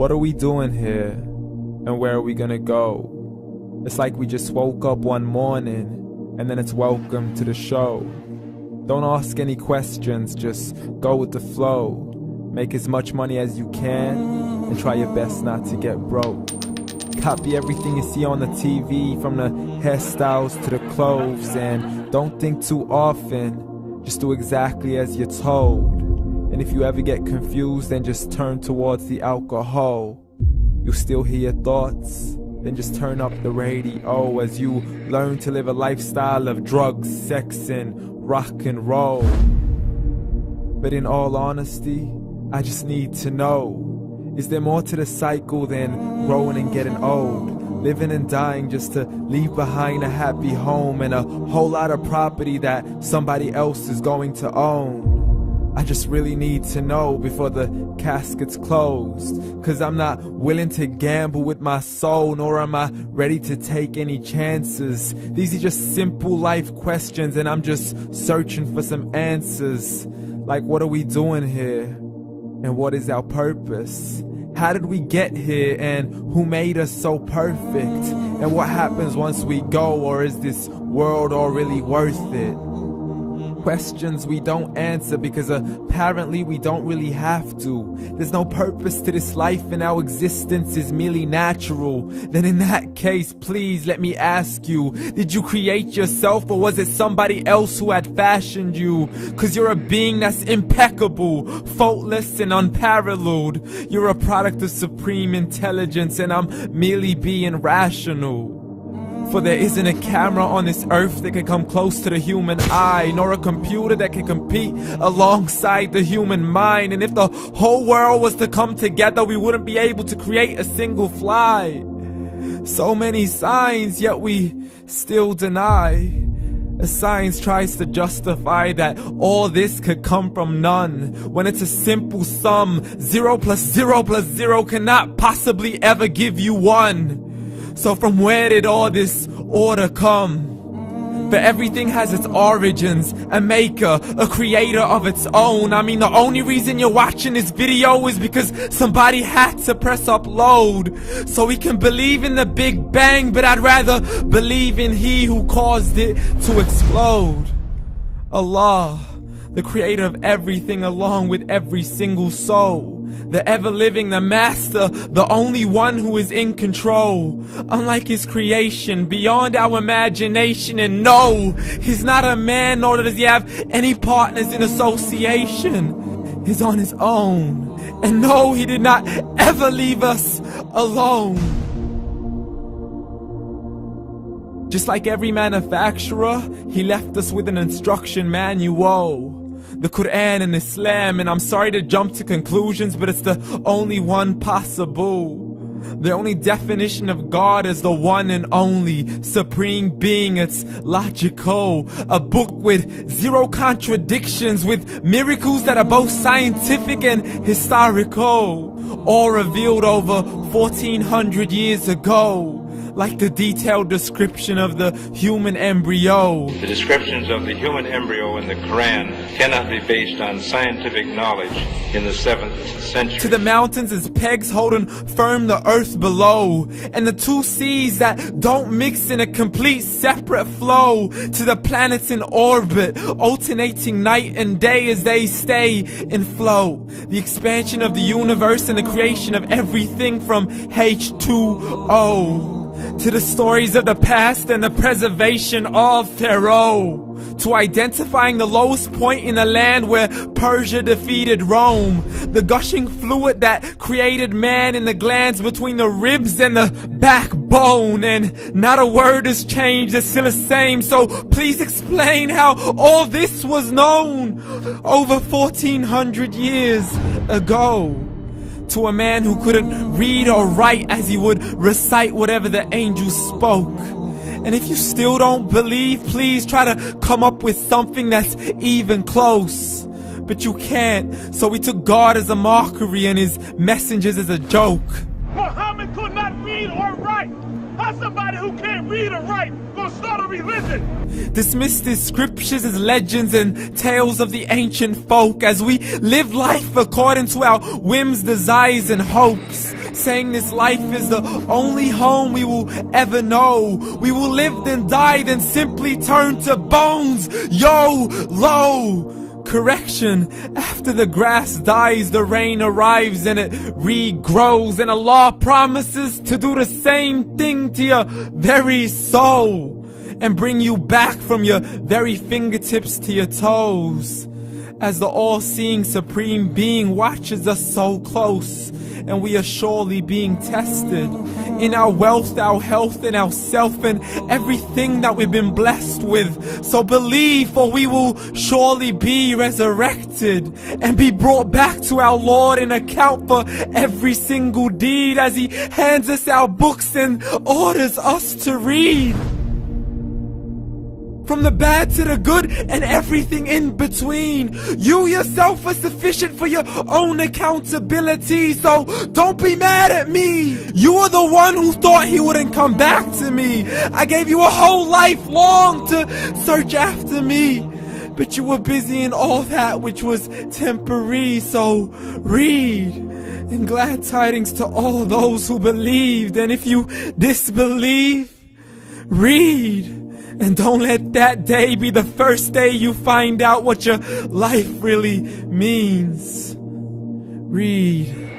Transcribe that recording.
What are we doing here? And where are we gonna go? It's like we just woke up one morning, and then it's welcome to the show. Don't ask any questions, just go with the flow. Make as much money as you can, and try your best not to get broke. Copy everything you see on the TV, from the hairstyles to the clothes, and don't think too often, just do exactly as you're told. And if you ever get confused, then just turn towards the alcohol. You'll still hear your thoughts, then just turn up the radio as you learn to live a lifestyle of drugs, sex, and rock and roll. But in all honesty, I just need to know, is there more to the cycle than growing and getting old? Living and dying just to leave behind a happy home and a whole lot of property that somebody else is going to own. I just really need to know before the casket's closed, 'cause I'm not willing to gamble with my soul, nor am I ready to take any chances. These are just simple life questions, and I'm just searching for some answers. Like, what are we doing here? And what is our purpose? How did we get here, and who made us so perfect? And what happens once we go, or is this world all really worth it? Questions we don't answer because apparently we don't really have to. There's no purpose to this life and our existence is merely natural. Then in that case, please let me ask you, did you create yourself, or was it somebody else who had fashioned you? 'Cause you're a being that's impeccable, faultless and unparalleled. You're a product of supreme intelligence, and I'm merely being rational. For there isn't a camera on this earth that can come close to the human eye, nor a computer that can compete alongside the human mind. And if the whole world was to come together, we wouldn't be able to create a single fly. So many signs, yet we still deny. As science tries to justify that all this could come from none, when it's a simple sum. 0 plus 0 plus 0 cannot possibly ever give you 1. So from where did all this order come? For everything has its origins, a maker, a creator of its own. I mean, the only reason you're watching this video is because somebody had to press upload, so we can believe in the Big Bang, but I'd rather believe in He who caused it to explode. Allah, the creator of everything, along with every single soul. The ever-living, the master, the only one who is in control. Unlike his creation, beyond our imagination. And no, he's not a man, nor does he have any partners in association. He's on his own. And no, he did not ever leave us alone. Just like every manufacturer, he left us with an instruction manual. The Quran and Islam, and I'm sorry to jump to conclusions, but it's the only one possible. The only definition of God is the one and only supreme being. It's logical, a book with 0 contradictions, with miracles that are both scientific and historical, all revealed over 1400 years ago. Like the detailed description of the human embryo. The descriptions of the human embryo in the Quran cannot be based on scientific knowledge in the 7th century. To the mountains as pegs holding firm the earth below, and the 2 seas that don't mix in a complete separate flow. To the planets in orbit, alternating night and day as they stay in flow. The expansion of the universe and the creation of everything from H2O. To the stories of the past and the preservation of Pharaoh. To identifying the lowest point in the land where Persia defeated Rome. The gushing fluid that created man in the glands between the ribs and the backbone. And not a word has changed, it's still the same. So please explain how all this was known over 1400 years ago. To a man who couldn't read or write, as he would recite whatever the angels spoke. And if you still don't believe, please try to come up with something that's even close. But you can't, so we took God as a mockery and his messengers as a joke. Muhammad could not read or write. How's somebody who can't read or write gonna start a religion? Dismissed his scriptures as legends and tales of the ancient folk, as we live life according to our whims, desires, and hopes. saying this life is the only home we will ever know. We will live then die, then simply turn to bones. YOLO! Correction, after the grass dies, the rain arrives and it regrows, and Allah promises to do the same thing to your very soul and bring you back from your very fingertips to your toes, as the all-seeing supreme being watches us so close, and we are surely being tested in our wealth, our health, and our self, and everything that we've been blessed with. So believe, for we will surely be resurrected and be brought back to our Lord and account for every single deed, as He hands us our books and orders us to read. From the bad to the good and everything in between. You yourself are sufficient for your own accountability, so don't be mad at me. You are the one who thought He wouldn't come back to me. I gave you a whole life long to search after me, but you were busy in all that which was temporary. So read, and glad tidings to all those who believed. And if you disbelieve, read. And don't let that day be the first day you find out what your life really means. Read.